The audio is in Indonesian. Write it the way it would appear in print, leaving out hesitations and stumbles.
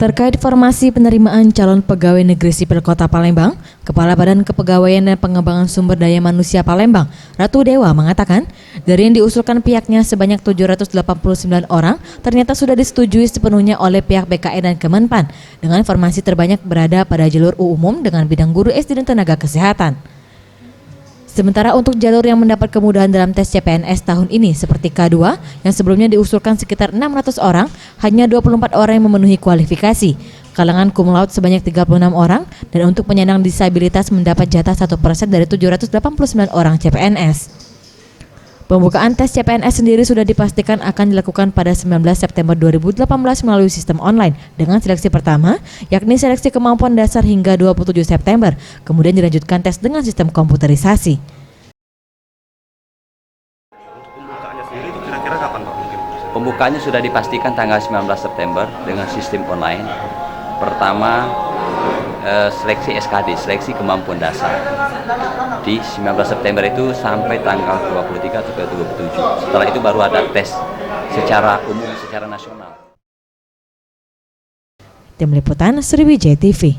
Terkait formasi penerimaan calon pegawai negeri sipil Kota Palembang, Kepala Badan Kepegawaian dan Pengembangan Sumber Daya Manusia Palembang, Ratu Dewa mengatakan, dari yang diusulkan pihaknya sebanyak 789 orang ternyata sudah disetujui sepenuhnya oleh pihak BKN dan Kemenpan, dengan formasi terbanyak berada pada jalur umum dengan bidang guru SD dan tenaga kesehatan. Sementara untuk jalur yang mendapat kemudahan dalam tes CPNS tahun ini seperti K2 yang sebelumnya diusulkan sekitar 600 orang, hanya 24 orang yang memenuhi kualifikasi. Kalangan cum laude sebanyak 36 orang dan untuk penyandang disabilitas mendapat jatah 1% dari 789 orang CPNS. Pembukaan tes CPNS sendiri sudah dipastikan akan dilakukan pada 19 September 2018 melalui sistem online dengan seleksi pertama, yakni seleksi kemampuan dasar hingga 27 September, kemudian dilanjutkan tes dengan sistem komputerisasi. Pembukaannya sendiri itu kira-kira kapan Pak? Pembukaannya sudah dipastikan tanggal 19 September dengan sistem online. Pertama, seleksi SKD, seleksi kemampuan dasar. Di 19 September itu sampai tanggal 23 atau 27. Setelah itu baru ada tes secara umum, secara nasional. Tim Liputan Sriwijaya TV.